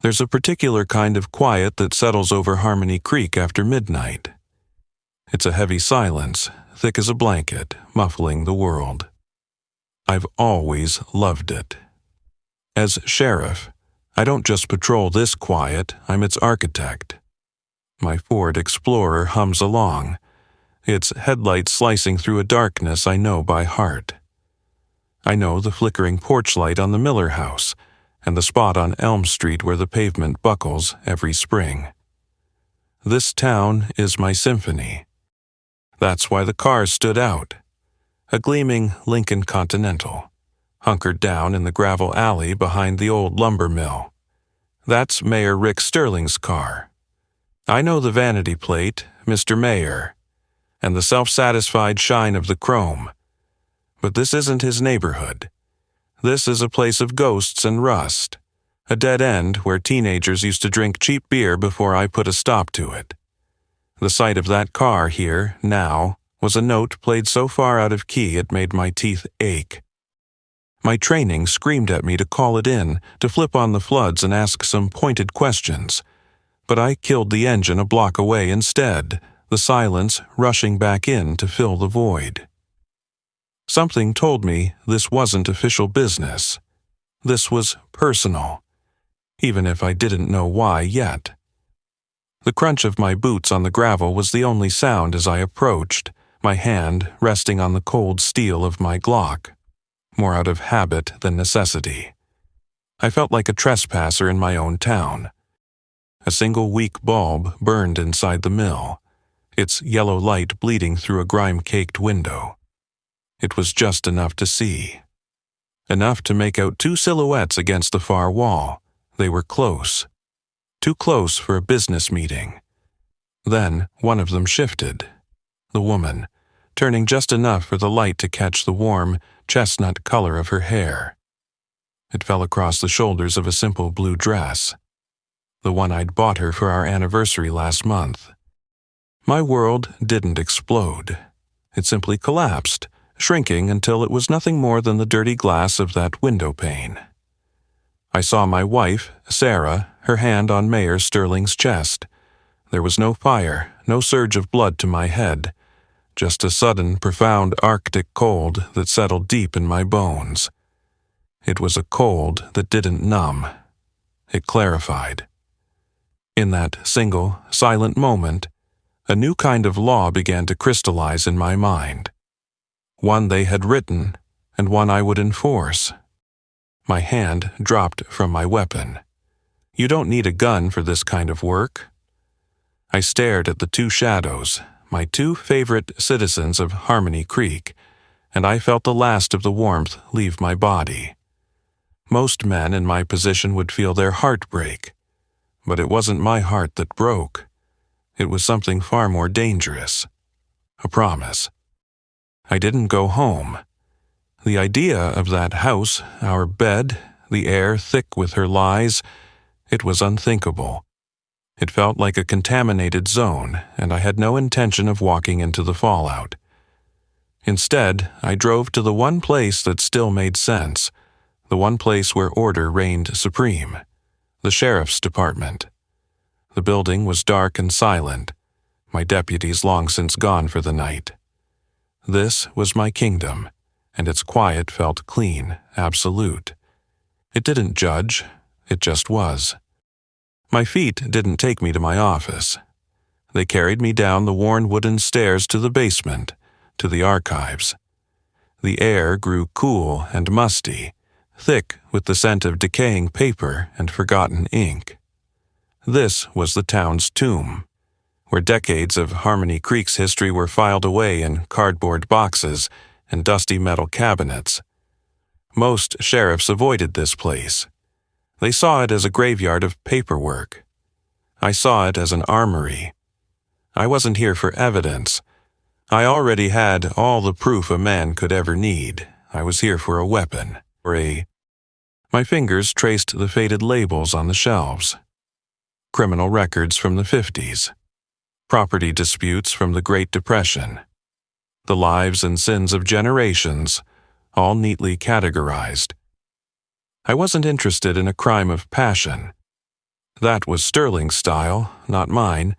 There's a particular kind of quiet that settles over Harmony Creek after midnight. It's a heavy silence, thick as a blanket, muffling the world. I've always loved it. As sheriff, I don't just patrol this quiet, I'm its architect. My Ford Explorer hums along, its headlights slicing through a darkness I know by heart. I know the flickering porch light on the Miller house and the spot on Elm Street where the pavement buckles every spring. This town is my symphony. That's why the cars stood out. A gleaming Lincoln Continental, hunkered down in the gravel alley behind the old lumber mill. That's Mayor Rick Sterling's car. I know the vanity plate, Mr. Mayor, and the self-satisfied shine of the chrome. But this isn't his neighborhood. This is a place of ghosts and rust, a dead end where teenagers used to drink cheap beer before I put a stop to it. The sight of that car here, now, was a note played so far out of key it made my teeth ache. My training screamed at me to call it in, to flip on the floods and ask some pointed questions. But I killed the engine a block away instead, the silence rushing back in to fill the void. Something told me this wasn't official business. This was personal, even if I didn't know why yet. The crunch of my boots on the gravel was the only sound as I approached, my hand resting on the cold steel of my Glock, more out of habit than necessity. I felt like a trespasser in my own town. A single weak bulb burned inside the mill, its yellow light bleeding through a grime-caked window. It was just enough to see. Enough to make out two silhouettes against the far wall. They were close. Too close for a business meeting. Then one of them shifted. The woman, turning just enough for the light to catch the warm, chestnut color of her hair. It fell across the shoulders of a simple blue dress, the one I'd bought her for our anniversary last month. My world didn't explode. It simply collapsed, shrinking until it was nothing more than the dirty glass of that window pane. I saw my wife, Sarah, her hand on Mayor Sterling's chest. There was no fire, no surge of blood to my head, just a sudden, profound Arctic cold that settled deep in my bones. It was a cold that didn't numb. It clarified. In that single, silent moment, a new kind of law began to crystallize in my mind. One they had written, and one I would enforce. My hand dropped from my weapon. You don't need a gun for this kind of work. I stared at the two shadows, my two favorite citizens of Harmony Creek, and I felt the last of the warmth leave my body. Most men in my position would feel their heart break, but it wasn't my heart that broke. It was something far more dangerous. A promise. I didn't go home. The idea of that house, our bed, the air thick with her lies, it was unthinkable. It felt like a contaminated zone, and I had no intention of walking into the fallout. Instead, I drove to the one place that still made sense, the one place where order reigned supreme, the sheriff's department. The building was dark and silent, my deputies long since gone for the night. This was my kingdom, and its quiet felt clean, absolute. It didn't judge, it just was. My feet didn't take me to my office. They carried me down the worn wooden stairs to the basement, to the archives. The air grew cool and musty, thick with the scent of decaying paper and forgotten ink. This was the town's tomb, where decades of Harmony Creek's history were filed away in cardboard boxes and dusty metal cabinets. Most sheriffs avoided this place. They saw it as a graveyard of paperwork. I saw it as an armory. I wasn't here for evidence. I already had all the proof a man could ever need. I was here for a weapon, My fingers traced the faded labels on the shelves. Criminal records from the 50s. Property disputes from the Great Depression. The lives and sins of generations, all neatly categorized. I wasn't interested in a crime of passion. That was Sterling's style, not mine.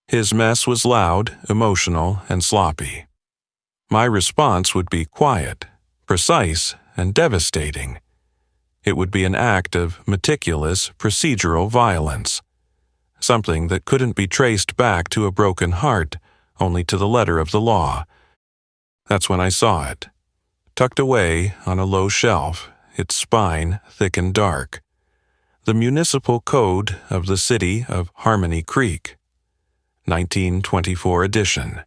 His mess was loud, emotional, and sloppy. My response would be quiet, precise, and devastating. It would be an act of meticulous, procedural violence, something that couldn't be traced back to a broken heart, only to the letter of the law. That's when I saw it, tucked away on a low shelf, its spine thick and dark. The Municipal Code of the City of Harmony Creek, 1924 edition.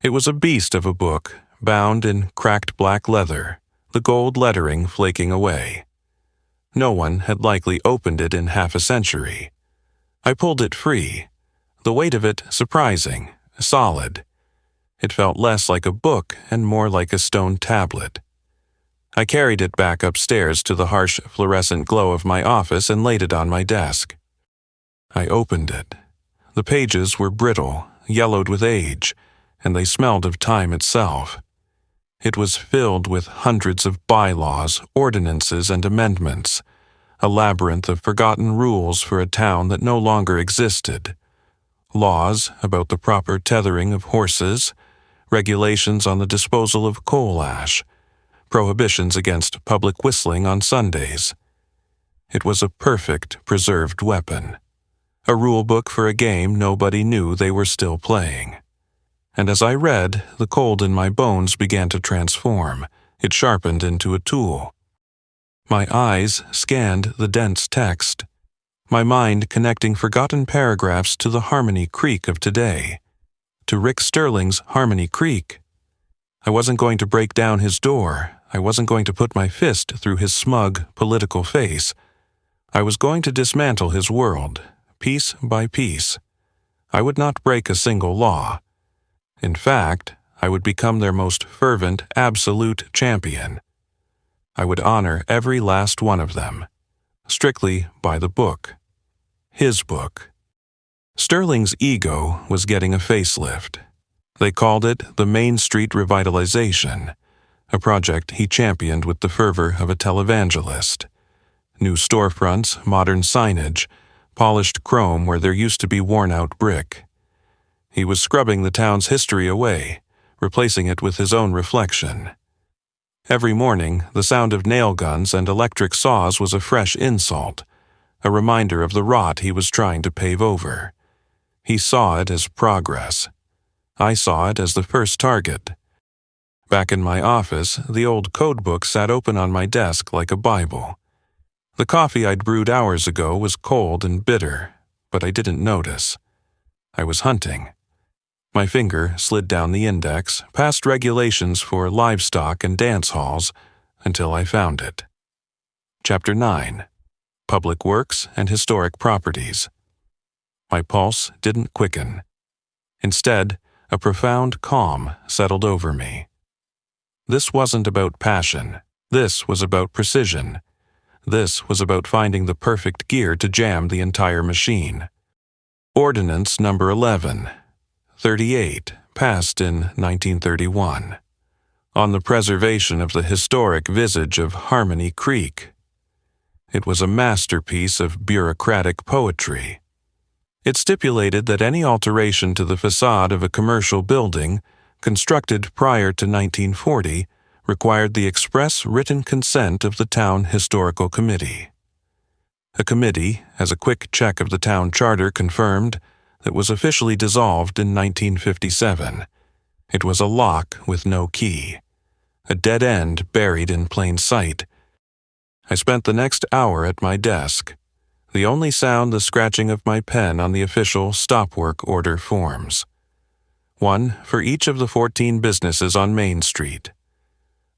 It was a beast of a book, bound in cracked black leather, the gold lettering flaking away. No one had likely opened it in half a century. I pulled it free, the weight of it surprising, solid. It felt less like a book and more like a stone tablet. I carried it back upstairs to the harsh fluorescent glow of my office and laid it on my desk. I opened it. The pages were brittle, yellowed with age, and they smelled of time itself. It was filled with hundreds of bylaws, ordinances, and amendments, a labyrinth of forgotten rules for a town that no longer existed. Laws about the proper tethering of horses, regulations on the disposal of coal ash, prohibitions against public whistling on Sundays. It was a perfect preserved weapon, a rule book for a game nobody knew they were still playing. And as I read, the cold in my bones began to transform. It sharpened into a tool. My eyes scanned the dense text, my mind connecting forgotten paragraphs to the Harmony Creek of today, to Rick Sterling's Harmony Creek. I wasn't going to break down his door. I wasn't going to put my fist through his smug, political face. I was going to dismantle his world, piece by piece. I would not break a single law. In fact, I would become their most fervent, absolute champion. I would honor every last one of them, strictly by the book. His book. Sterling's ego was getting a facelift. They called it the Main Street Revitalization, a project he championed with the fervor of a televangelist. New storefronts, modern signage, polished chrome where there used to be worn-out brick. He was scrubbing the town's history away, replacing it with his own reflection. Every morning, the sound of nail guns and electric saws was a fresh insult, a reminder of the rot he was trying to pave over. He saw it as progress. I saw it as the first target. Back in my office, the old code book sat open on my desk like a Bible. The coffee I'd brewed hours ago was cold and bitter, but I didn't notice. I was hunting. My finger slid down the index, past regulations for livestock and dance halls, until I found it. Chapter 9. Public Works and Historic Properties. My pulse didn't quicken. Instead, a profound calm settled over me. This wasn't about passion. This was about precision. This was about finding the perfect gear to jam the entire machine. Ordinance Number 11. 38, passed in 1931, on the preservation of the historic visage of Harmony Creek. It was a masterpiece of bureaucratic poetry. It stipulated that any alteration to the facade of a commercial building, constructed prior to 1940, required the express written consent of the Town Historical Committee. A committee, as a quick check of the town charter confirmed, that was officially dissolved in 1957. It was a lock with no key, a dead end buried in plain sight. I spent the next hour at my desk, the only sound the scratching of my pen on the official stop work order forms. One for each of the 14 businesses on Main Street.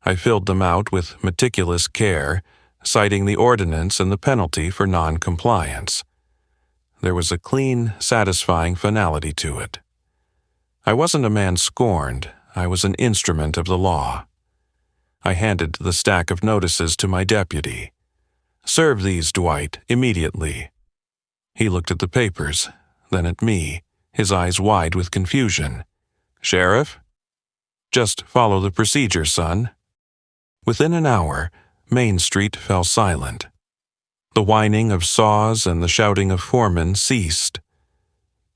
I filled them out with meticulous care, citing the ordinance and the penalty for non-compliance. There was a clean, satisfying finality to it. I wasn't a man scorned. I was an instrument of the law. I handed the stack of notices to my deputy. "Serve these, Dwight, immediately." He looked at the papers, then at me, his eyes wide with confusion. "Sheriff?" "Just follow the procedure, son." Within an hour, Main Street fell silent. The whining of saws and the shouting of foremen ceased.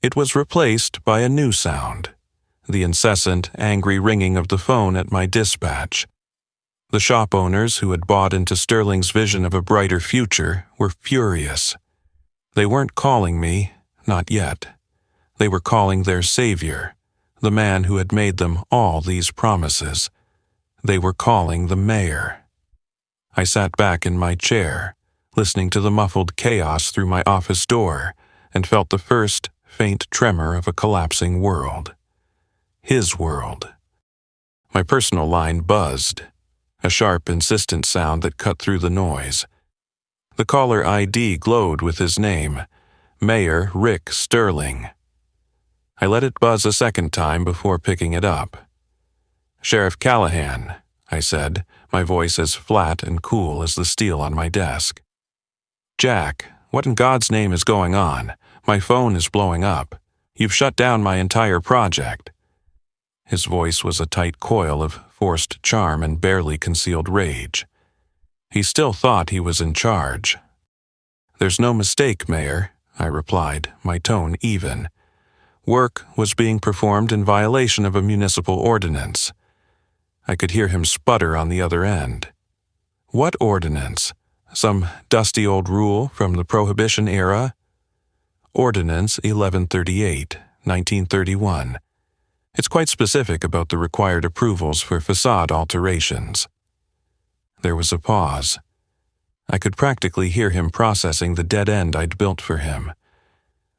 It was replaced by a new sound, the incessant, angry ringing of the phone at my dispatch. The shop owners who had bought into Sterling's vision of a brighter future were furious. They weren't calling me, not yet. They were calling their savior, the man who had made them all these promises. They were calling the mayor. I sat back in my chair, listening to the muffled chaos through my office door, and felt the first faint tremor of a collapsing world. His world. My personal line buzzed, a sharp, insistent sound that cut through the noise. The caller ID glowed with his name, Mayor Rick Sterling. I let it buzz a second time before picking it up. "Sheriff Callahan," I said, my voice as flat and cool as the steel on my desk. "Jack, what in God's name is going on? My phone is blowing up. You've shut down my entire project." His voice was a tight coil of forced charm and barely concealed rage. He still thought he was in charge. "There's no mistake, Mayor," I replied, my tone even. "Work was being performed in violation of a municipal ordinance." I could hear him sputter on the other end. "What ordinance? Some dusty old rule from the Prohibition era?" "Ordinance 1138, 1931. It's quite specific about the required approvals for facade alterations." There was a pause. I could practically hear him processing the dead end I'd built for him.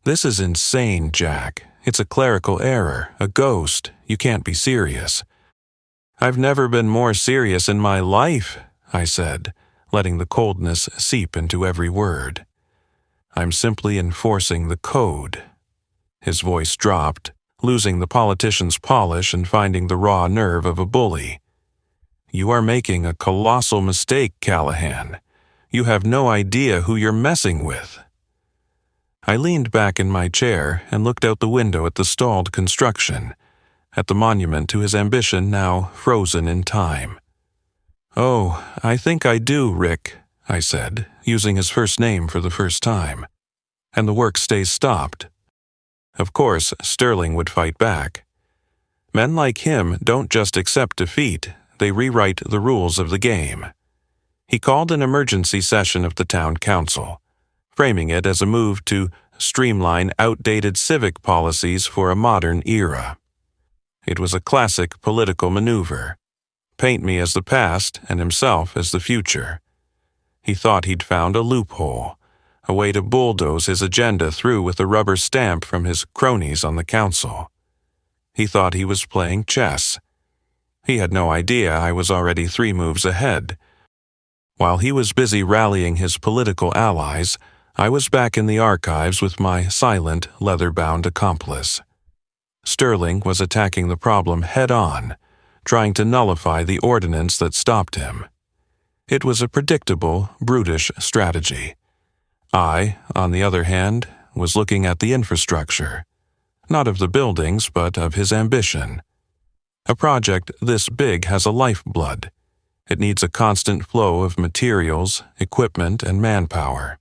"This is insane, Jack. It's a clerical error, a ghost. You can't be serious." "I've never been more serious in my life," I said, letting the coldness seep into every word. "I'm simply enforcing the code." His voice dropped, losing the politician's polish and finding the raw nerve of a bully. "You are making a colossal mistake, Callahan. You have no idea who you're messing with." I leaned back in my chair and looked out the window at the stalled construction, at the monument to his ambition now frozen in time. "Oh, I think I do, Rick," I said, using his first name for the first time. "And the work stays stopped." Of course, Sterling would fight back. Men like him don't just accept defeat, they rewrite the rules of the game. He called an emergency session of the town council, framing it as a move to streamline outdated civic policies for a modern era. It was a classic political maneuver. Paint me as the past and himself as the future. He thought he'd found a loophole, a way to bulldoze his agenda through with a rubber stamp from his cronies on the council. He thought he was playing chess. He had no idea I was already 3 moves ahead. While he was busy rallying his political allies, I was back in the archives with my silent, leather-bound accomplice. Sterling was attacking the problem head-on, trying to nullify the ordinance that stopped him. It was a predictable, brutish strategy. I, on the other hand, was looking at the infrastructure, not of the buildings, but of his ambition. A project this big has a lifeblood. It needs a constant flow of materials, equipment, and manpower.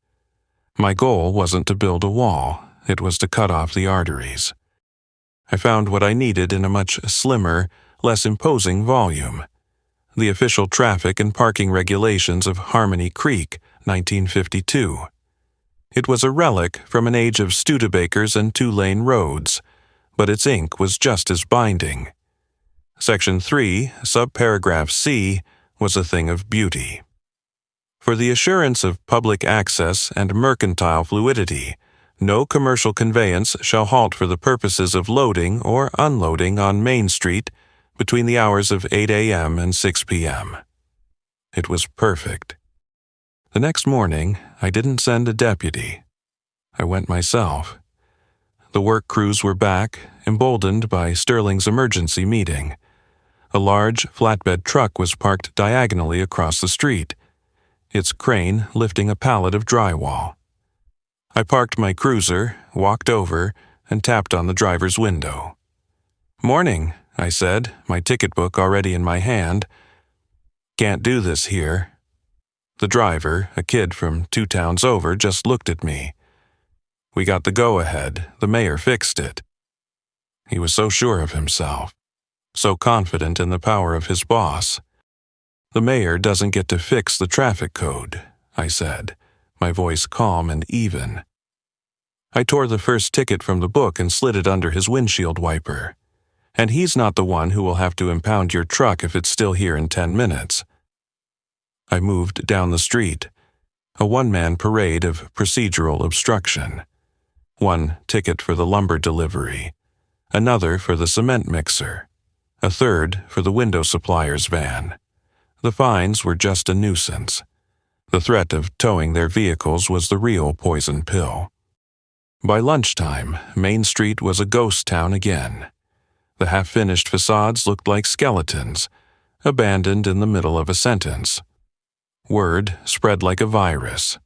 My goal wasn't to build a wall, it was to cut off the arteries. I found what I needed in a much slimmer, less imposing volume. The official traffic and parking regulations of Harmony Creek, 1952. It was a relic from an age of Studebakers and 2-lane roads, but its ink was just as binding. Section 3, subparagraph C, was a thing of beauty. For the assurance of public access and mercantile fluidity, no commercial conveyance shall halt for the purposes of loading or unloading on Main Street between the hours of 8 a.m. and 6 p.m. It was perfect. The next morning, I didn't send a deputy. I went myself. The work crews were back, emboldened by Sterling's emergency meeting. A large, flatbed truck was parked diagonally across the street, its crane lifting a pallet of drywall. I parked my cruiser, walked over, and tapped on the driver's window. "Morning," I said, my ticket book already in my hand. "Can't do this here." The driver, a kid from 2 towns over, just looked at me. We got the go-ahead. The mayor fixed it. He was so sure of himself, so confident in the power of his boss. The mayor doesn't get to fix the traffic code, I said, my voice calm and even. I tore the first ticket from the book and slid it under his windshield wiper. And he's not the one who will have to impound your truck if it's still here in 10 minutes. I moved down the street, a one-man parade of procedural obstruction. 1 ticket for the lumber delivery, another for the cement mixer, a third for the window supplier's van. The fines were just a nuisance. The threat of towing their vehicles was the real poison pill. By lunchtime, Main Street was a ghost town again. The half-finished facades looked like skeletons, abandoned in the middle of a sentence. Word spread like a virus.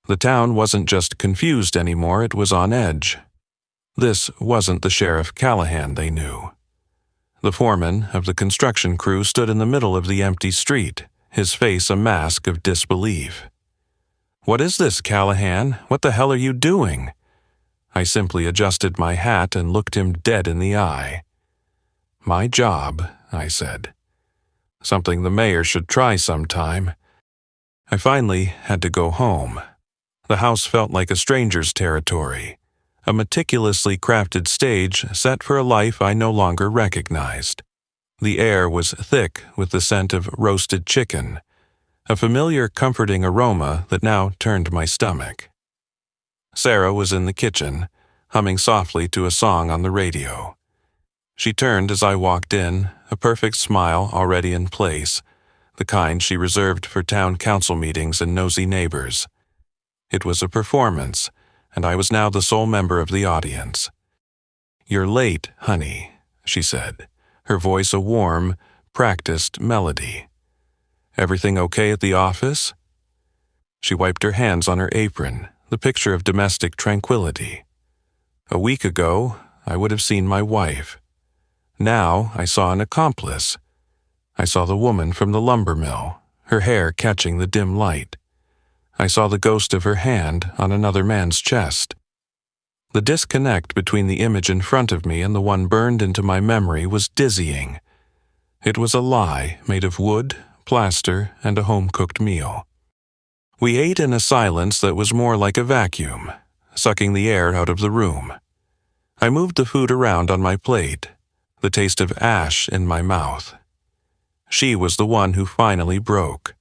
The town wasn't just confused anymore, it was on edge. This wasn't the Sheriff Callahan they knew. The foreman of the construction crew stood in the middle of the empty street, his face a mask of disbelief. "What is this, Callahan? What the hell are you doing?" I simply adjusted my hat and looked him dead in the eye. "My job," I said. "Something the mayor should try sometime." I finally had to go home. The house felt like a stranger's territory, a meticulously crafted stage set for a life I no longer recognized. The air was thick with the scent of roasted chicken, a familiar comforting aroma that now turned my stomach. Sarah was in the kitchen, humming softly to a song on the radio. She turned as I walked in, a perfect smile already in place, the kind she reserved for town council meetings and nosy neighbors. It was a performance, and I was now the sole member of the audience. "You're late, honey," she said, her voice a warm, practiced melody. "Everything okay at the office?" She wiped her hands on her apron, the picture of domestic tranquility. A week ago, I would have seen my wife. Now I saw an accomplice. I saw the woman from the lumber mill, her hair catching the dim light. I saw the ghost of her hand on another man's chest. The disconnect between the image in front of me and the one burned into my memory was dizzying. It was a lie made of wood, plaster, and a home-cooked meal. We ate in a silence that was more like a vacuum, sucking the air out of the room. I moved the food around on my plate, the taste of ash in my mouth. She was the one who finally broke.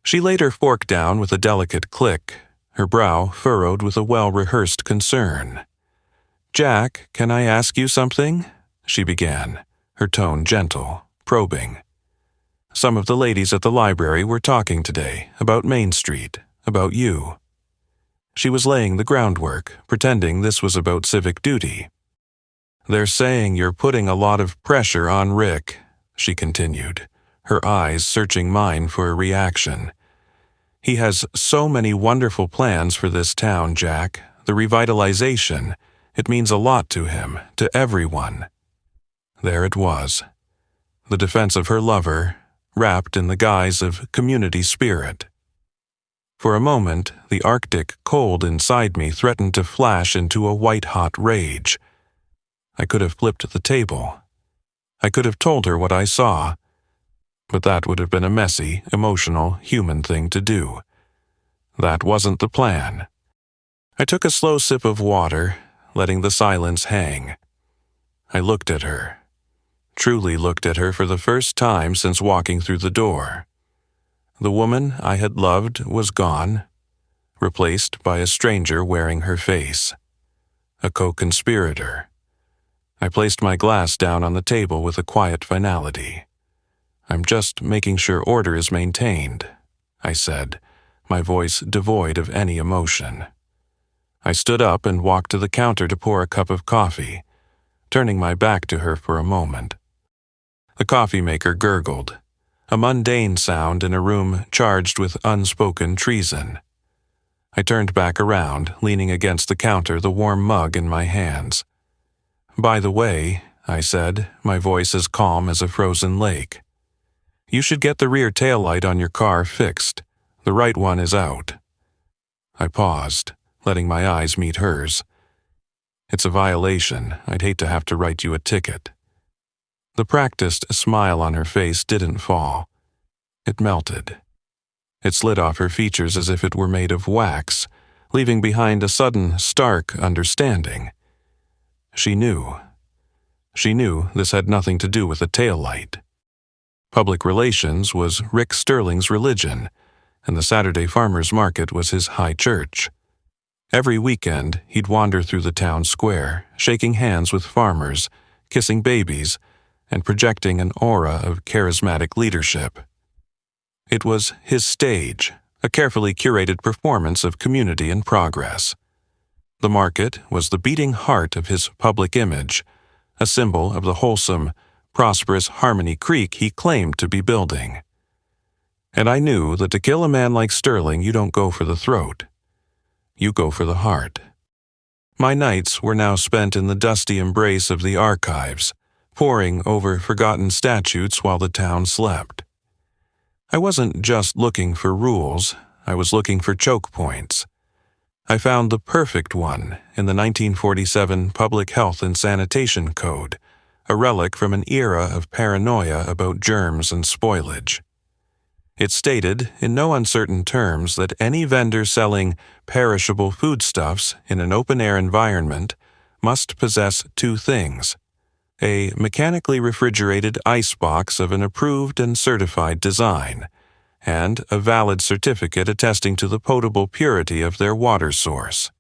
She laid her fork down with a delicate click, her brow furrowed with a well-rehearsed concern. "Jack, can I ask you something?" she began, her tone gentle, probing. "Some of the ladies at the library were talking today about Main Street, about you." She was laying the groundwork, pretending this was about civic duty. "They're saying you're putting a lot of pressure on Rick," she continued, her eyes searching mine for a reaction. "He has so many wonderful plans for this town, Jack. The revitalization, it means a lot to him, to everyone." There it was. The defense of her lover, wrapped in the guise of community spirit. For a moment, the Arctic cold inside me threatened to flash into a white-hot rage. I could have flipped the table. I could have told her what I saw, but that would have been a messy, emotional, human thing to do. That wasn't the plan. I took a slow sip of water, letting the silence hang. I looked at her. Truly looked at her for the first time since walking through the door. The woman I had loved was gone, replaced by a stranger wearing her face. A co-conspirator. I placed my glass down on the table with a quiet finality. "I'm just making sure order is maintained," I said, my voice devoid of any emotion. I stood up and walked to the counter to pour a cup of coffee, turning my back to her for a moment. The coffee maker gurgled, a mundane sound in a room charged with unspoken treason. I turned back around, leaning against the counter, the warm mug in my hands. "By the way," I said, my voice as calm as a frozen lake, "you should get the rear taillight on your car fixed. The right one is out. I paused, letting my eyes meet hers. It's a violation. I'd hate to have to write you a ticket. The practiced smile on her face didn't fall. It melted. It slid off her features as if it were made of wax, leaving behind a sudden, stark understanding. She knew. She knew this had nothing to do with a taillight. Public relations was Rick Sterling's religion, and the Saturday farmers' market was his high church. Every weekend, he'd wander through the town square, shaking hands with farmers, kissing babies, and projecting an aura of charismatic leadership. It was his stage, a carefully curated performance of community and progress. The market was the beating heart of his public image, a symbol of the wholesome, prosperous Harmony Creek he claimed to be building. And I knew that to kill a man like Sterling, you don't go for the throat. You go for the heart. My nights were now spent in the dusty embrace of the archives, poring over forgotten statutes while the town slept. I wasn't just looking for rules, I was looking for choke points. I found the perfect one in the 1947 Public Health and Sanitation Code, a relic from an era of paranoia about germs and spoilage. It stated, in no uncertain terms, that any vendor selling perishable foodstuffs in an open-air environment must possess two things: a mechanically refrigerated icebox of an approved and certified design, and a valid certificate attesting to the potable purity of their water source.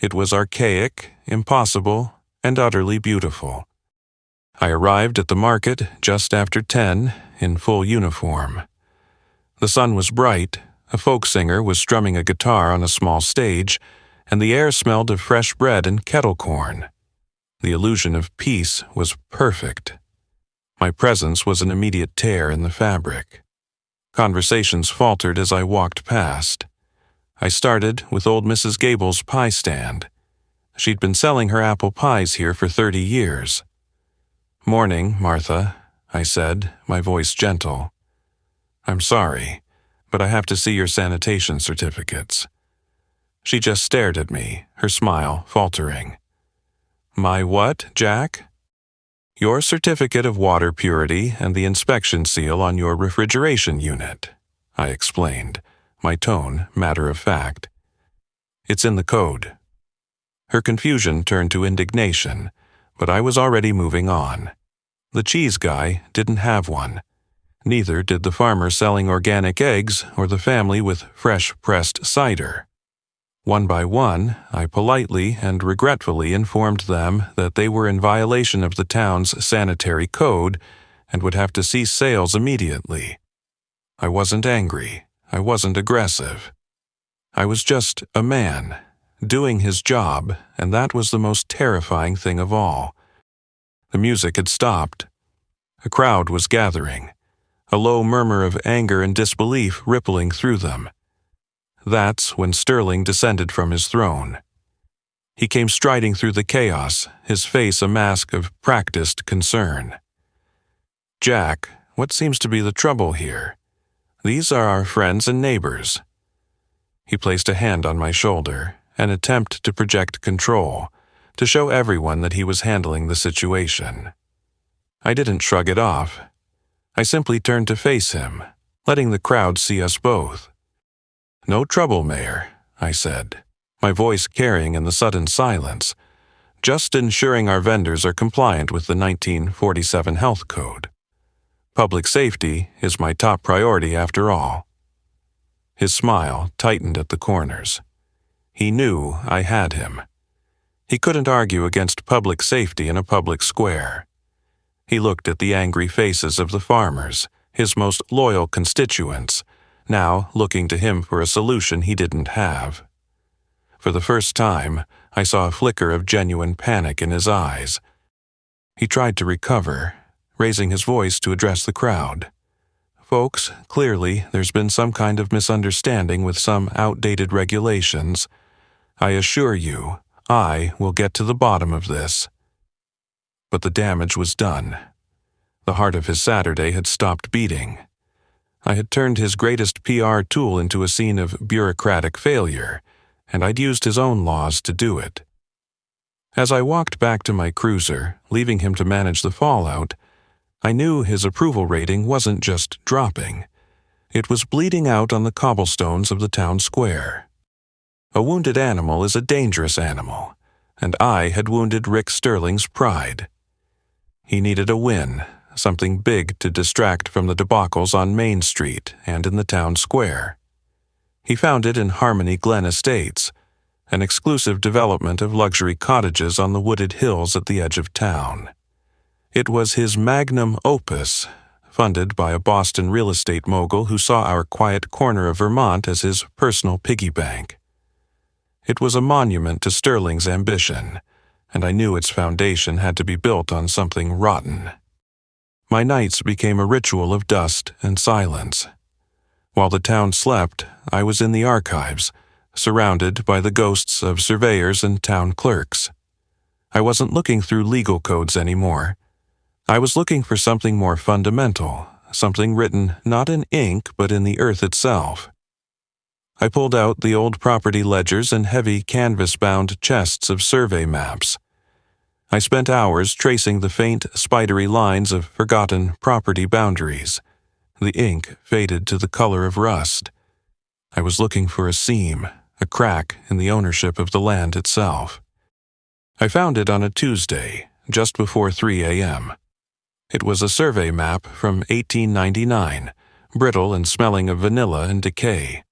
It was archaic, impossible, and utterly beautiful. I arrived at the market just after 10 in full uniform. The sun was bright, a folk singer was strumming a guitar on a small stage, and the air smelled of fresh bread and kettle corn. The illusion of peace was perfect. My presence was an immediate tear in the fabric. Conversations faltered as I walked past. I started with old Mrs. Gable's pie stand. She'd been selling her apple pies here for 30 years. "Morning, Martha," I said, my voice gentle. "I'm sorry, but I have to see your sanitation certificates." She just stared at me, her smile faltering. "My what, Jack?" "Your certificate of water purity and the inspection seal on your refrigeration unit," I explained, my tone matter of fact. "It's in the code." Her confusion turned to indignation, but I was already moving on. The cheese guy didn't have one. Neither did the farmer selling organic eggs or the family with fresh-pressed cider. One by one, I politely and regretfully informed them that they were in violation of the town's sanitary code and would have to cease sales immediately. I wasn't angry. I wasn't aggressive. I was just a man, doing his job, and that was the most terrifying thing of all. The music had stopped. A crowd was gathering, a low murmur of anger and disbelief rippling through them. That's when Sterling descended from his throne. He came striding through the chaos, his face a mask of practiced concern. "Jack, what seems to be the trouble here? These are our friends and neighbors." He placed a hand on my shoulder, an attempt to project control, to show everyone that he was handling the situation. I didn't shrug it off. I simply turned to face him, letting the crowd see us both. "No trouble, Mayor," I said, my voice carrying in the sudden silence, "just ensuring our vendors are compliant with the 1947 Health Code. Public safety is my top priority after all." His smile tightened at the corners. He knew I had him. He couldn't argue against public safety in a public square. He looked at the angry faces of the farmers, his most loyal constituents, now looking to him for a solution he didn't have. For the first time, I saw a flicker of genuine panic in his eyes. He tried to recover, raising his voice to address the crowd. "Folks, clearly there's been some kind of misunderstanding with some outdated regulations. I assure you, I will get to the bottom of this." But the damage was done. The heart of his Saturday had stopped beating. I had turned his greatest PR tool into a scene of bureaucratic failure, and I'd used his own laws to do it. As I walked back to my cruiser, leaving him to manage the fallout, I knew his approval rating wasn't just dropping. It was bleeding out on the cobblestones of the town square. A wounded animal is a dangerous animal, and I had wounded Rick Sterling's pride. He needed a win, something big to distract from the debacles on Main Street and in the town square. He found it in Harmony Glen Estates, an exclusive development of luxury cottages on the wooded hills at the edge of town. It was his magnum opus, funded by a Boston real estate mogul who saw our quiet corner of Vermont as his personal piggy bank. It was a monument to Sterling's ambition, and I knew its foundation had to be built on something rotten. My nights became a ritual of dust and silence. While the town slept, I was in the archives, surrounded by the ghosts of surveyors and town clerks. I wasn't looking through legal codes anymore. I was looking for something more fundamental, something written not in ink but in the earth itself. I pulled out the old property ledgers and heavy canvas-bound chests of survey maps. I spent hours tracing the faint, spidery lines of forgotten property boundaries. The ink faded to the color of rust. I was looking for a seam, a crack in the ownership of the land itself. I found it on a Tuesday, just before 3 a.m. It was a survey map from 1899, brittle and smelling of vanilla and decay.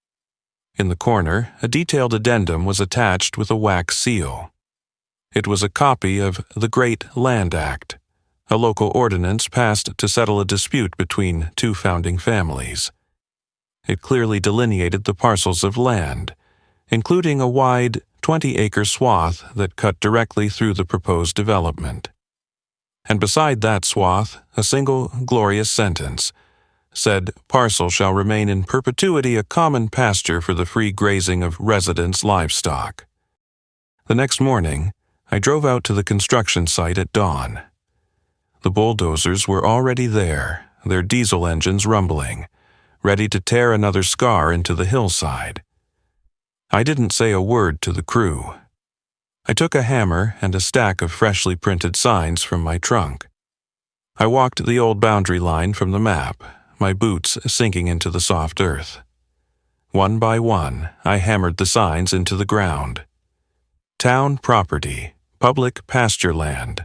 In the corner, a detailed addendum was attached with a wax seal. It was a copy of the Great Land Act, a local ordinance passed to settle a dispute between two founding families. It clearly delineated the parcels of land, including a wide 20-acre swath that cut directly through the proposed development. And beside that swath, a single glorious sentence said, "Parcel shall remain in perpetuity a common pasture for the free grazing of residents' livestock." The next morning, I drove out to the construction site at dawn. The bulldozers were already there, their diesel engines rumbling, ready to tear another scar into the hillside. I didn't say a word to the crew. I took a hammer and a stack of freshly printed signs from my trunk. I walked the old boundary line from the map, my boots sinking into the soft earth. One by one, I hammered the signs into the ground. Town property, public pasture land.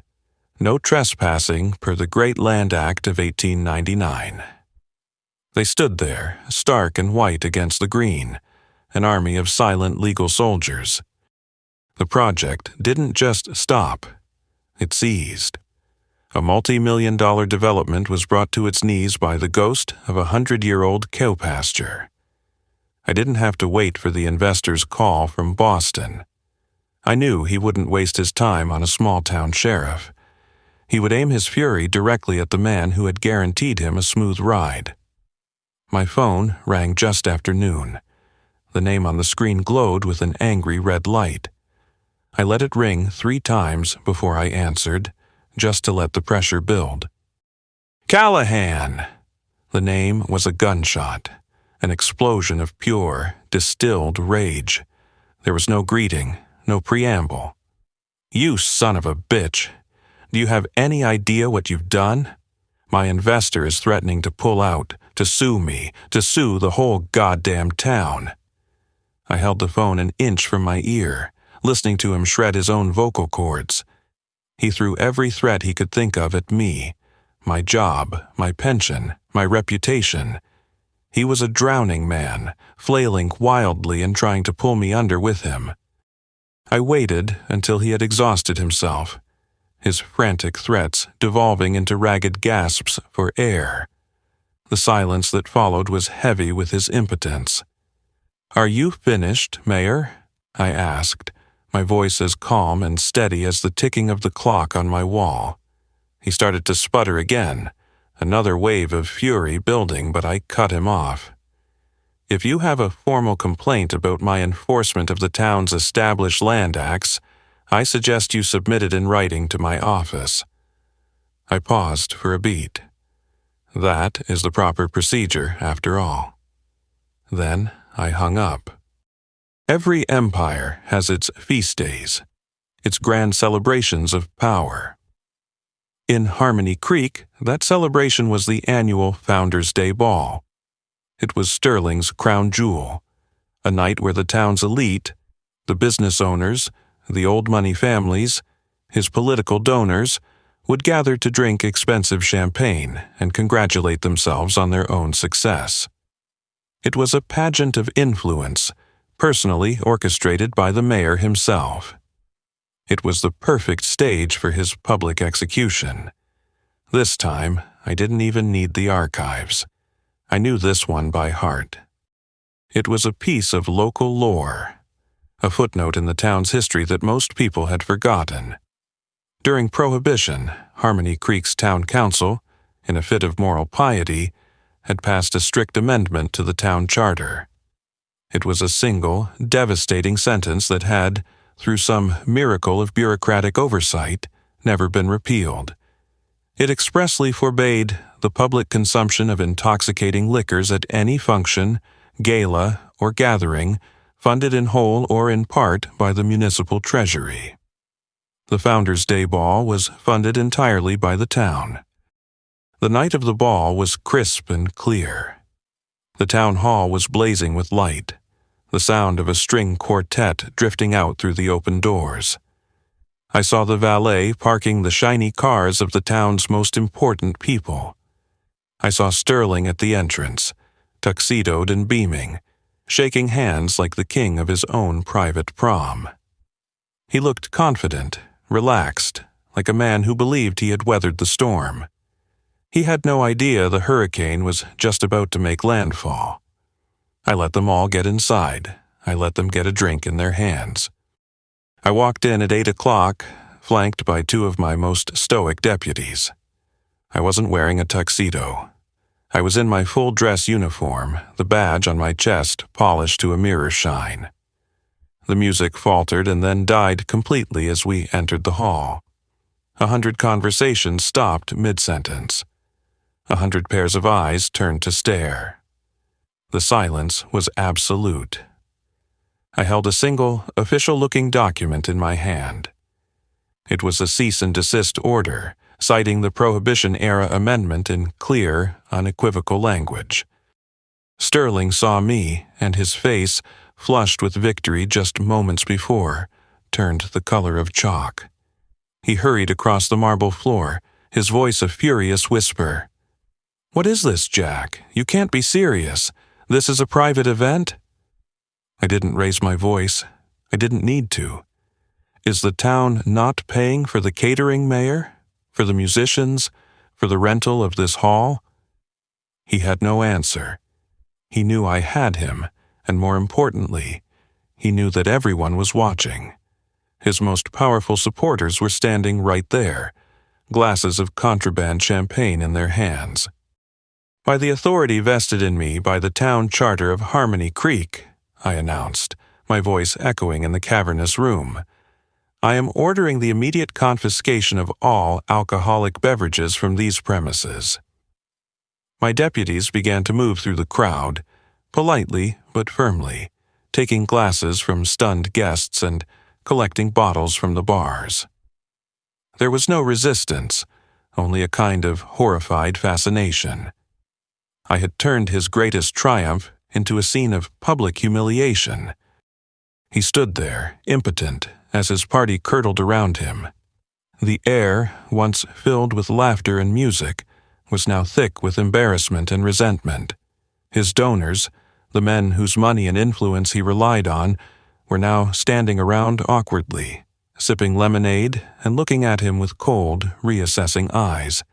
No trespassing per the Great Land Act of 1899. They stood there, stark and white against the green, an army of silent legal soldiers. The project didn't just stop. It seized. A multi-million-dollar development was brought to its knees by the ghost of a 100-year-old cow pasture. I didn't have to wait for the investor's call from Boston. I knew he wouldn't waste his time on a small-town sheriff. He would aim his fury directly at the man who had guaranteed him a smooth ride. My phone rang just after noon. The name on the screen glowed with an angry red light. I let it ring 3 times before I answered, just to let the pressure build. "Callahan!" The name was a gunshot, an explosion of pure, distilled rage. There was no greeting, no preamble. "You son of a bitch! Do you have any idea what you've done? My investor is threatening to pull out, to sue me, to sue the whole goddamn town." I held the phone an inch from my ear, listening to him shred his own vocal cords. He threw every threat he could think of at me, my job, my pension, my reputation. He was a drowning man, flailing wildly and trying to pull me under with him. I waited until he had exhausted himself, his frantic threats devolving into ragged gasps for air. The silence that followed was heavy with his impotence. "Are you finished, Mayor?" I asked, my voice as calm and steady as the ticking of the clock on my wall. He started to sputter again, another wave of fury building, but I cut him off. "If you have a formal complaint about my enforcement of the town's established land acts, I suggest you submit it in writing to my office." I paused for a beat. That is the proper procedure, after all. Then I hung up. Every empire has its feast days, its grand celebrations of power. In Harmony Creek, that celebration was the annual Founders' Day Ball. It was Sterling's crown jewel, a night where the town's elite, the business owners, the old money families, his political donors, would gather to drink expensive champagne and congratulate themselves on their own success. It was a pageant of influence, personally orchestrated by the mayor himself. It was the perfect stage for his public execution. This time, I didn't even need the archives. I knew this one by heart. It was a piece of local lore, a footnote in the town's history that most people had forgotten. During Prohibition, Harmony Creek's town council, in a fit of moral piety, had passed a strict amendment to the town charter. It was a single, devastating sentence that had, through some miracle of bureaucratic oversight, never been repealed. It expressly forbade the public consumption of intoxicating liquors at any function, gala, or gathering, funded in whole or in part by the municipal treasury. The Founders' Day Ball was funded entirely by the town. The night of the ball was crisp and clear. The town hall was blazing with light, the sound of a string quartet drifting out through the open doors. I saw the valet parking the shiny cars of the town's most important people. I saw Sterling at the entrance, tuxedoed and beaming, shaking hands like the king of his own private prom. He looked confident, relaxed, like a man who believed he had weathered the storm. He had no idea the hurricane was just about to make landfall. I let them all get inside. I let them get a drink in their hands. I walked in at 8 o'clock, flanked by 2 of my most stoic deputies. I wasn't wearing a tuxedo. I was in my full dress uniform, the badge on my chest polished to a mirror shine. The music faltered and then died completely as we entered the hall. 100 conversations stopped mid-sentence. 100 pairs of eyes turned to stare. The silence was absolute. I held a single, official-looking document in my hand. It was a cease and desist order, citing the Prohibition-era amendment in clear, unequivocal language. Sterling saw me, and his face, flushed with victory just moments before, turned the color of chalk. He hurried across the marble floor, his voice a furious whisper. "What is this, Jack? You can't be serious. This is a private event?" I didn't raise my voice. I didn't need to. Is the town not paying for the catering, Mayor? For the musicians? For the rental of this hall? He had no answer. He knew I had him, and more importantly, he knew that everyone was watching. His most powerful supporters were standing right there, glasses of contraband champagne in their hands. "By the authority vested in me by the town charter of Harmony Creek," I announced, my voice echoing in the cavernous room, "I am ordering the immediate confiscation of all alcoholic beverages from these premises." My deputies began to move through the crowd, politely but firmly, taking glasses from stunned guests and collecting bottles from the bars. There was no resistance, only a kind of horrified fascination. I had turned his greatest triumph into a scene of public humiliation. He stood there, impotent, as his party curdled around him. The air, once filled with laughter and music, was now thick with embarrassment and resentment. His donors, the men whose money and influence he relied on, were now standing around awkwardly, sipping lemonade and looking at him with cold, reassessing eyes.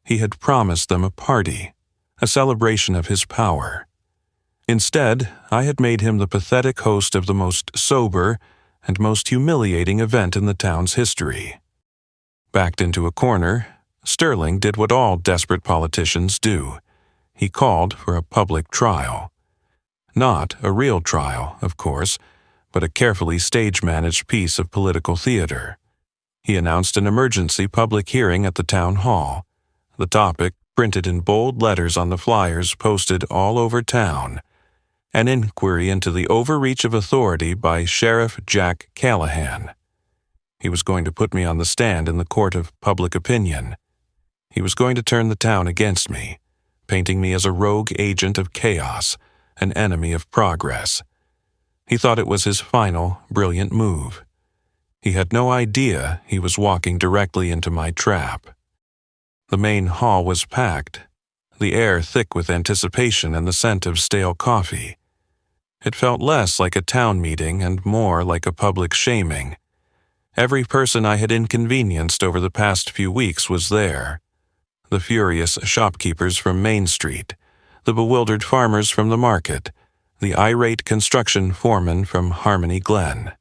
He had promised them a party, a celebration of his power. Instead, I had made him the pathetic host of the most sober and most humiliating event in the town's history. Backed into a corner, Sterling did what all desperate politicians do. He called for a public trial. Not a real trial, of course, but a carefully stage-managed piece of political theater. He announced an emergency public hearing at the town hall. The topic, printed in bold letters on the flyers posted all over town, an inquiry into the overreach of authority by Sheriff Jack Callahan. He was going to put me on the stand in the court of public opinion. He was going to turn the town against me, painting me as a rogue agent of chaos, an enemy of progress. He thought it was his final, brilliant move. He had no idea he was walking directly into my trap. The main hall was packed, the air thick with anticipation and the scent of stale coffee. It felt less like a town meeting and more like a public shaming. Every person I had inconvenienced over the past few weeks was there. The furious shopkeepers from Main Street, the bewildered farmers from the market, the irate construction foreman from Harmony Glen.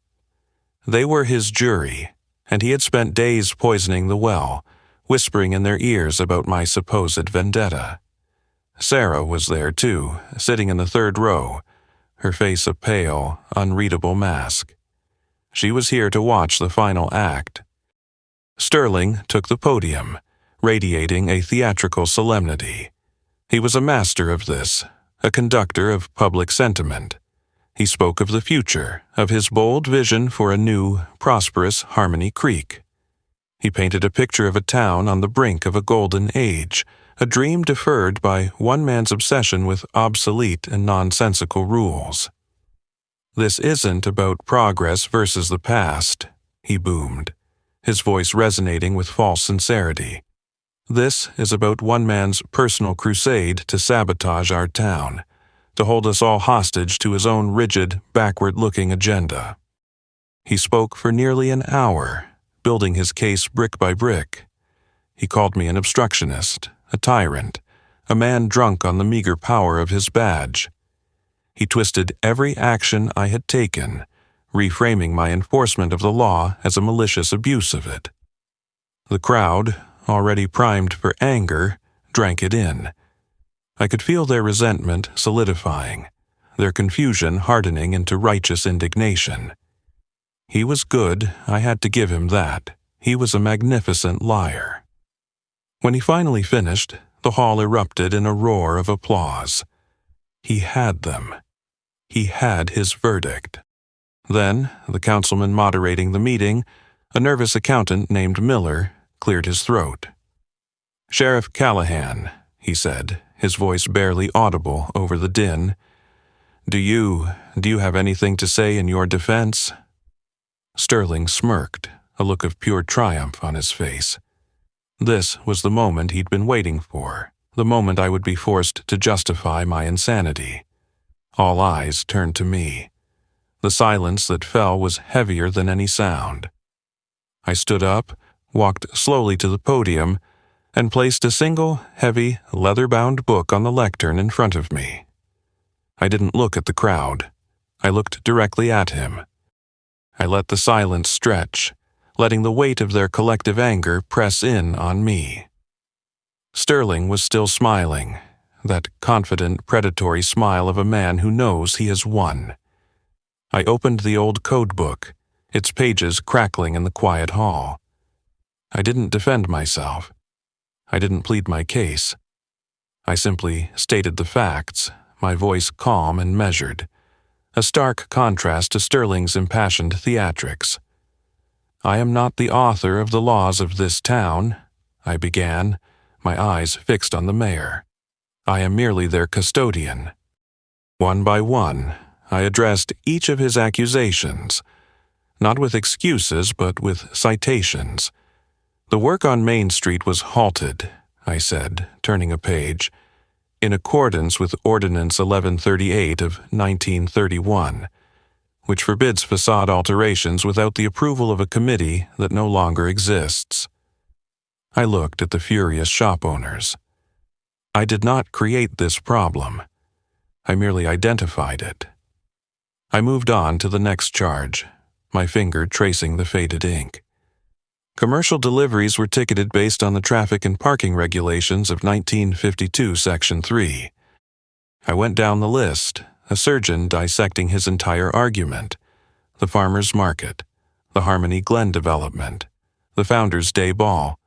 They were his jury, and he had spent days poisoning the well, whispering in their ears about my supposed vendetta. Sarah was there too, sitting in the third row, her face a pale, unreadable mask. She was here to watch the final act. Sterling took the podium, radiating a theatrical solemnity. He was a master of this, a conductor of public sentiment. He spoke of the future, of his bold vision for a new, prosperous Harmony Creek. He painted a picture of a town on the brink of a golden age, a dream deferred by one man's obsession with obsolete and nonsensical rules. "This isn't about progress versus the past," he boomed, his voice resonating with false sincerity. "This is about one man's personal crusade to sabotage our town, to hold us all hostage to his own rigid, backward-looking agenda." He spoke for nearly an hour, building his case brick by brick. He called me an obstructionist, a tyrant, a man drunk on the meager power of his badge. He twisted every action I had taken, reframing my enforcement of the law as a malicious abuse of it. The crowd, already primed for anger, drank it in. I could feel their resentment solidifying, their confusion hardening into righteous indignation. He was good, I had to give him that. He was a magnificent liar. When he finally finished, the hall erupted in a roar of applause. He had them. He had his verdict. Then, the councilman moderating the meeting, a nervous accountant named Miller, cleared his throat. "Sheriff Callahan," he said, his voice barely audible over the din, Do you have anything to say in your defense?" Sterling smirked, a look of pure triumph on his face. This was the moment he'd been waiting for, the moment I would be forced to justify my insanity. All eyes turned to me. The silence that fell was heavier than any sound. I stood up, walked slowly to the podium, and placed a single, heavy, leather-bound book on the lectern in front of me. I didn't look at the crowd. I looked directly at him. I let the silence stretch, letting the weight of their collective anger press in on me. Sterling was still smiling, that confident, predatory smile of a man who knows he has won. I opened the old code book, its pages crackling in the quiet hall. I didn't defend myself. I didn't plead my case. I simply stated the facts, my voice calm and measured, a stark contrast to Sterling's impassioned theatrics. "I am not the author of the laws of this town," I began, my eyes fixed on the mayor. "I am merely their custodian." One by one, I addressed each of his accusations, not with excuses but with citations. "The work on Main Street was halted," I said, turning a page, "in accordance with Ordinance 1138 of 1931, which forbids facade alterations without the approval of a committee that no longer exists." I looked at the furious shop owners. I did not create this problem. I merely identified it. I moved on to the next charge, my finger tracing the faded ink. Commercial deliveries were ticketed based on the traffic and parking regulations of 1952 Section 3. I went down the list, a surgeon dissecting his entire argument: the farmers' market, the Harmony Glen development, the Founders' Day Ball.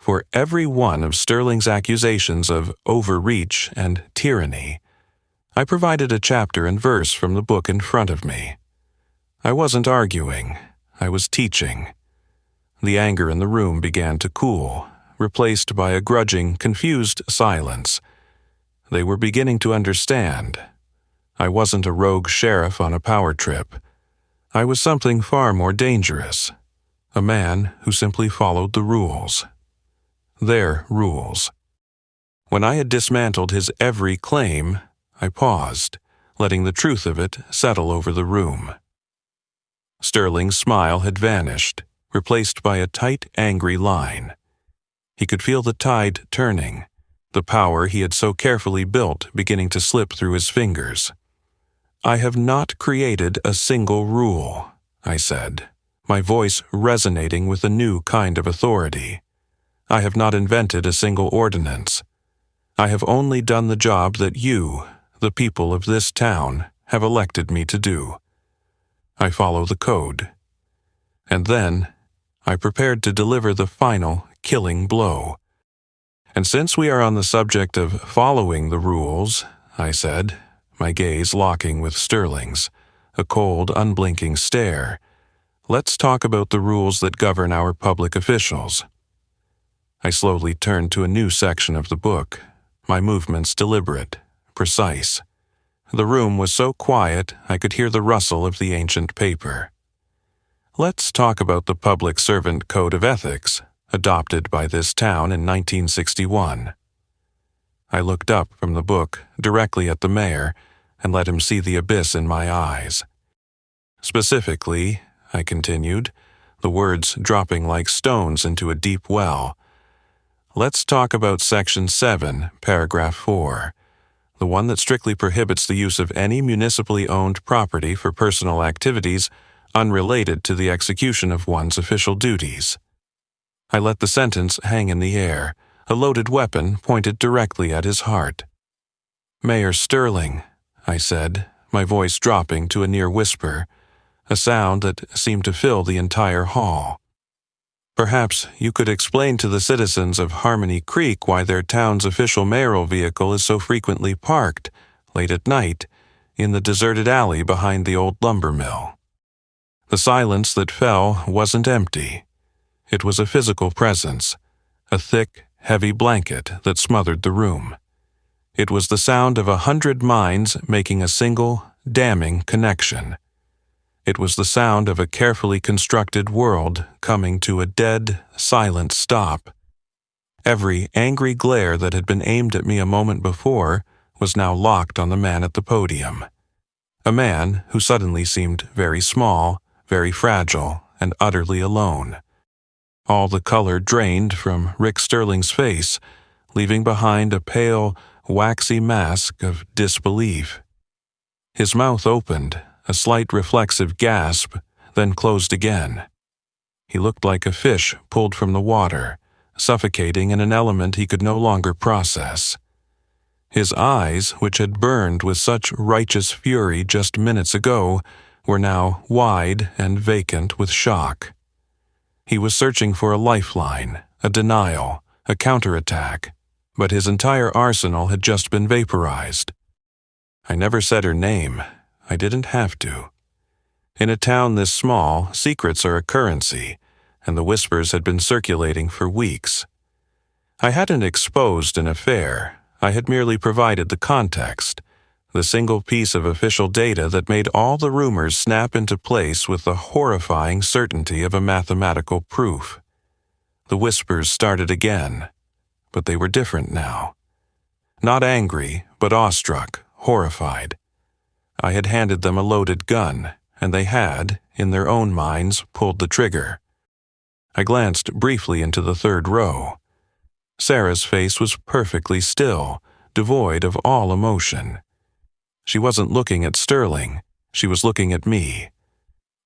For every one of Sterling's accusations of overreach and tyranny, I provided a chapter and verse from the book in front of me. I wasn't arguing, I was teaching. The anger in the room began to cool, replaced by a grudging, confused silence. They were beginning to understand. I wasn't a rogue sheriff on a power trip. I was something far more dangerous. A man who simply followed the rules. Their rules. When I had dismantled his every claim, I paused, letting the truth of it settle over the room. Sterling's smile had vanished, replaced by a tight, angry line. He could feel the tide turning, the power he had so carefully built beginning to slip through his fingers. "I have not created a single rule," I said, my voice resonating with a new kind of authority. "I have not invented a single ordinance. I have only done the job that you, the people of this town, have elected me to do. I follow the code." And then, I prepared to deliver the final, killing blow. "And since we are on the subject of following the rules," I said, my gaze locking with Sterling's, a cold, unblinking stare, "let's talk about the rules that govern our public officials." I slowly turned to a new section of the book, my movements deliberate, precise. The room was so quiet I could hear the rustle of the ancient paper. "Let's talk about the Public Servant Code of Ethics, adopted by this town in 1961. I looked up from the book directly at the mayor and let him see the abyss in my eyes. "Specifically," I continued, the words dropping like stones into a deep well, "let's talk about Section 7, Paragraph 4, the one that strictly prohibits the use of any municipally owned property for personal activities unrelated to the execution of one's official duties." I let the sentence hang in the air, a loaded weapon pointed directly at his heart. "Mayor Sterling," I said, my voice dropping to a near whisper, a sound that seemed to fill the entire hall. "Perhaps you could explain to the citizens of Harmony Creek why their town's official mayoral vehicle is so frequently parked, late at night, in the deserted alley behind the old lumber mill." The silence that fell wasn't empty. It was a physical presence, a thick, heavy blanket that smothered the room. It was the sound of 100 minds making a single, damning connection. It was the sound of a carefully constructed world coming to a dead, silent stop. Every angry glare that had been aimed at me a moment before was now locked on the man at the podium. A man who suddenly seemed very small, very fragile, and utterly alone. All the color drained from Rick Sterling's face, leaving behind a pale, waxy mask of disbelief. His mouth opened, a slight reflexive gasp, then closed again. He looked like a fish pulled from the water, suffocating in an element he could no longer process. His eyes, which had burned with such righteous fury just minutes ago, were now wide and vacant with shock. He was searching for a lifeline, a denial, a counterattack, but his entire arsenal had just been vaporized. I never said her name. I didn't have to. In a town this small, secrets are a currency, and the whispers had been circulating for weeks. I hadn't exposed an affair. I had merely provided the context, the single piece of official data that made all the rumors snap into place with the horrifying certainty of a mathematical proof. The whispers started again, but they were different now. Not angry, but awestruck, horrified. I had handed them a loaded gun, and they had, in their own minds, pulled the trigger. I glanced briefly into the third row. Sarah's face was perfectly still, devoid of all emotion. She wasn't looking at Sterling, she was looking at me.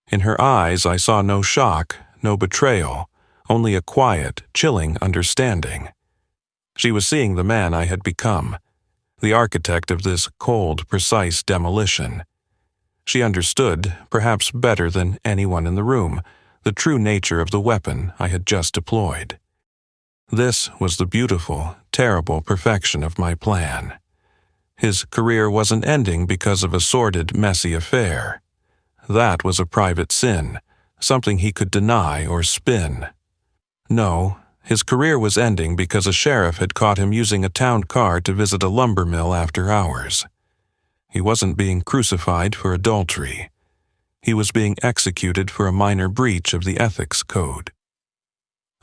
In her eyes I saw no shock, no betrayal, only a quiet, chilling understanding. She was seeing the man I had become, the architect of this cold, precise demolition. She understood, perhaps better than anyone in the room, the true nature of the weapon I had just deployed. This was the beautiful, terrible perfection of my plan. His career wasn't ending because of a sordid, messy affair. That was a private sin, something he could deny or spin. No, his career was ending because a sheriff had caught him using a town car to visit a lumber mill after hours. He wasn't being crucified for adultery. He was being executed for a minor breach of the ethics code.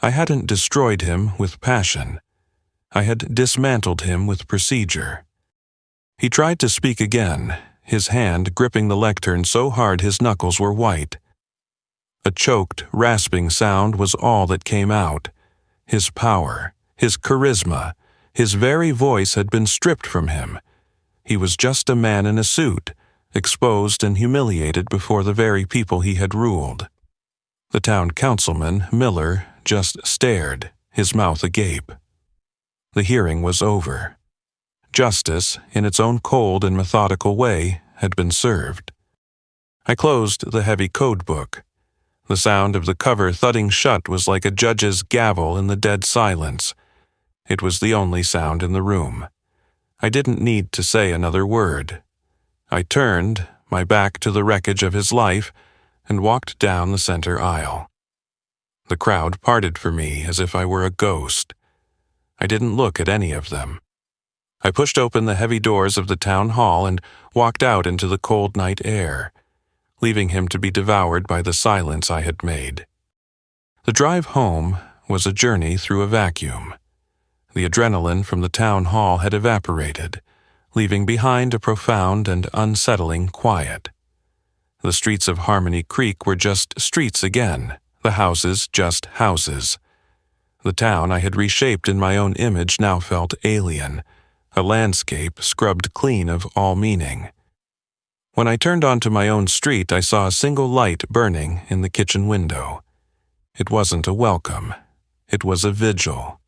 I hadn't destroyed him with passion. I had dismantled him with procedure. He tried to speak again, his hand gripping the lectern so hard his knuckles were white. A choked, rasping sound was all that came out. His power, his charisma, his very voice had been stripped from him. He was just a man in a suit, exposed and humiliated before the very people he had ruled. The town councilman, Miller, just stared, his mouth agape. The hearing was over. Justice, in its own cold and methodical way, had been served. I closed the heavy code book. The sound of the cover thudding shut was like a judge's gavel in the dead silence. It was the only sound in the room. I didn't need to say another word. I turned, my back to the wreckage of his life, and walked down the center aisle. The crowd parted for me as if I were a ghost. I didn't look at any of them. I pushed open the heavy doors of the town hall and walked out into the cold night air, leaving him to be devoured by the silence I had made. The drive home was a journey through a vacuum. The adrenaline from the town hall had evaporated, leaving behind a profound and unsettling quiet. The streets of Harmony Creek were just streets again, the houses just houses. The town I had reshaped in my own image now felt alien, a landscape scrubbed clean of all meaning. When I turned onto my own street, I saw a single light burning in the kitchen window. It wasn't a welcome. It was a vigil.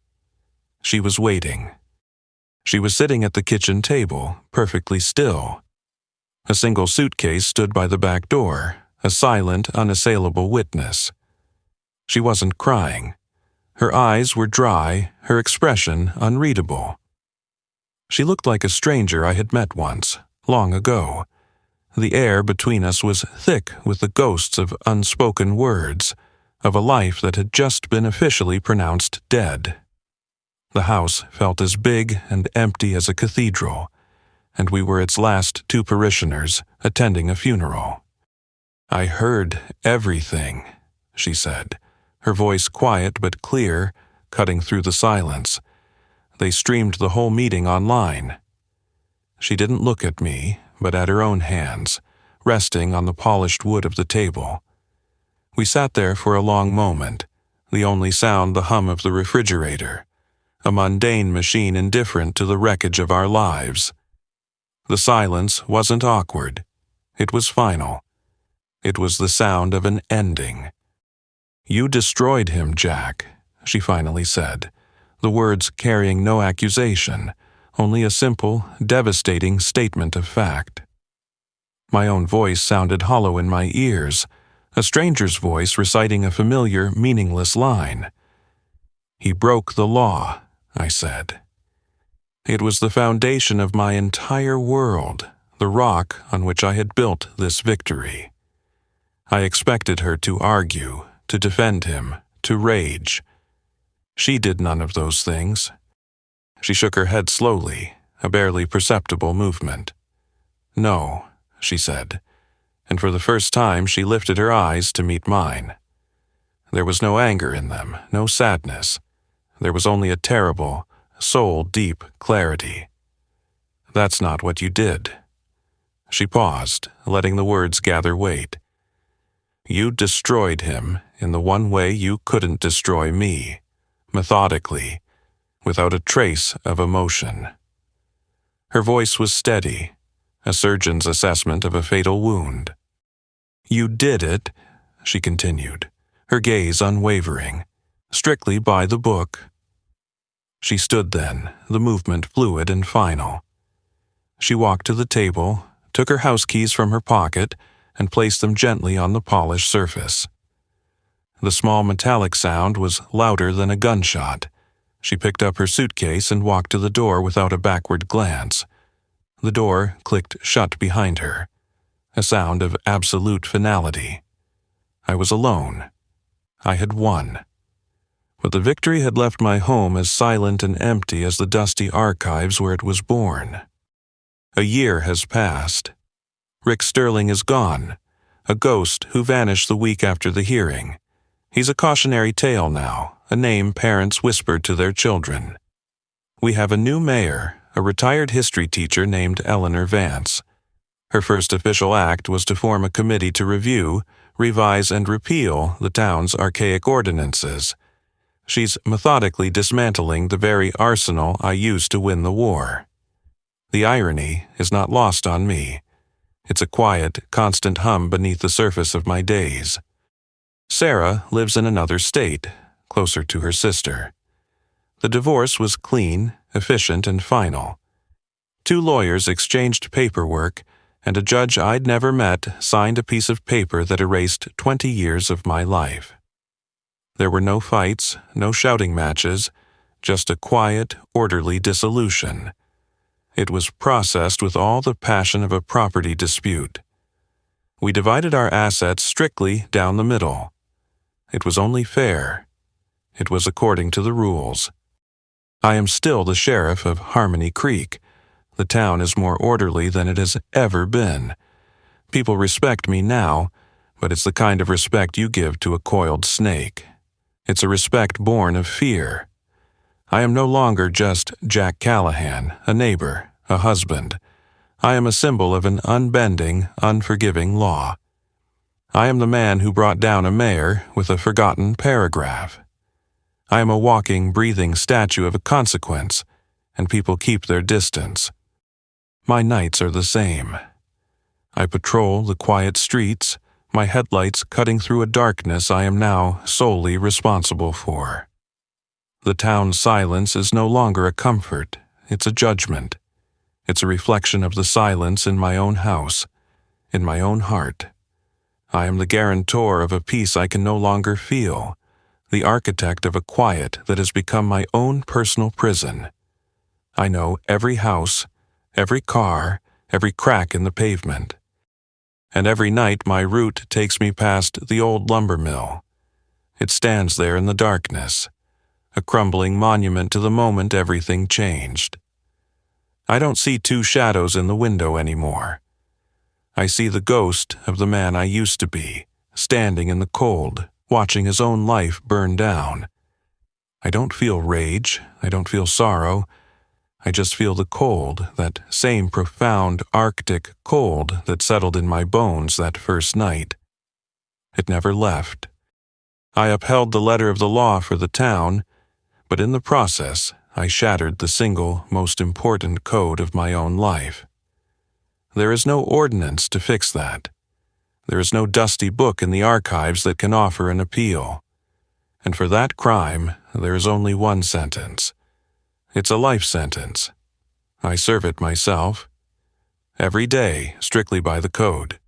She was waiting. She was sitting at the kitchen table, perfectly still. A single suitcase stood by the back door, a silent, unassailable witness. She wasn't crying. Her eyes were dry, her expression unreadable. She looked like a stranger I had met once, long ago. The air between us was thick with the ghosts of unspoken words, of a life that had just been officially pronounced dead. The house felt as big and empty as a cathedral, and we were its last two parishioners attending a funeral. "I heard everything," she said, her voice quiet but clear, cutting through the silence. They streamed the whole meeting online. She didn't look at me, but at her own hands, resting on the polished wood of the table. We sat there for a long moment, the only sound the hum of the refrigerator, a mundane machine indifferent to the wreckage of our lives. The silence wasn't awkward. It was final. It was the sound of an ending. "You destroyed him, Jack," she finally said, the words carrying no accusation, only a simple, devastating statement of fact. My own voice sounded hollow in my ears, a stranger's voice reciting a familiar, meaningless line. "He broke the law," I said. It was the foundation of my entire world, the rock on which I had built this victory. I expected her to argue, to defend him, to rage. She did none of those things. She shook her head slowly, a barely perceptible movement. "No," she said, and for the first time she lifted her eyes to meet mine. There was no anger in them, no sadness. There was only a terrible, soul-deep clarity. "That's not what you did." She paused, letting the words gather weight. "You destroyed him in the one way you couldn't destroy me, methodically, without a trace of emotion." Her voice was steady, a surgeon's assessment of a fatal wound. "You did it," she continued, her gaze unwavering, "strictly by the book." She stood then, the movement fluid and final. She walked to the table, took her house keys from her pocket, and placed them gently on the polished surface. The small metallic sound was louder than a gunshot. She picked up her suitcase and walked to the door without a backward glance. The door clicked shut behind her, a sound of absolute finality. I was alone. I had won. But the victory had left my home as silent and empty as the dusty archives where it was born. A year has passed. Rick Sterling is gone, a ghost who vanished the week after the hearing. He's a cautionary tale now, a name parents whispered to their children. We have a new mayor, a retired history teacher named Eleanor Vance. Her first official act was to form a committee to review, revise, and repeal the town's archaic ordinances. She's methodically dismantling the very arsenal I used to win the war. The irony is not lost on me. It's a quiet, constant hum beneath the surface of my days. Sarah lives in another state, closer to her sister. The divorce was clean, efficient, and final. 2 lawyers exchanged paperwork, and a judge I'd never met signed a piece of paper that erased 20 years of my life. There were no fights, no shouting matches, just a quiet, orderly dissolution. It was processed with all the passion of a property dispute. We divided our assets strictly down the middle. It was only fair. It was according to the rules. I am still the sheriff of Harmony Creek. The town is more orderly than it has ever been. People respect me now, but it's the kind of respect you give to a coiled snake. It's a respect born of fear. I am no longer just Jack Callahan, a neighbor, a husband. I am a symbol of an unbending, unforgiving law. I am the man who brought down a mayor with a forgotten paragraph. I am a walking, breathing statue of a consequence, and people keep their distance. My nights are the same. I patrol the quiet streets, my headlights cutting through a darkness I am now solely responsible for. The town's silence is no longer a comfort, it's a judgment. It's a reflection of the silence in my own house, in my own heart. I am the guarantor of a peace I can no longer feel, the architect of a quiet that has become my own personal prison. I know every house, every car, every crack in the pavement. And every night my route takes me past the old lumber mill. It stands there in the darkness, a crumbling monument to the moment everything changed. I don't see 2 shadows in the window anymore. I see the ghost of the man I used to be, standing in the cold, watching his own life burn down. I don't feel rage, I don't feel sorrow. I just feel the cold, that same profound Arctic cold that settled in my bones that first night. It never left. I upheld the letter of the law for the town, but in the process, I shattered the single, most important code of my own life. There is no ordinance to fix that. There is no dusty book in the archives that can offer an appeal. And for that crime, there is only one sentence. It's a life sentence. I serve it myself. Every day, strictly by the code.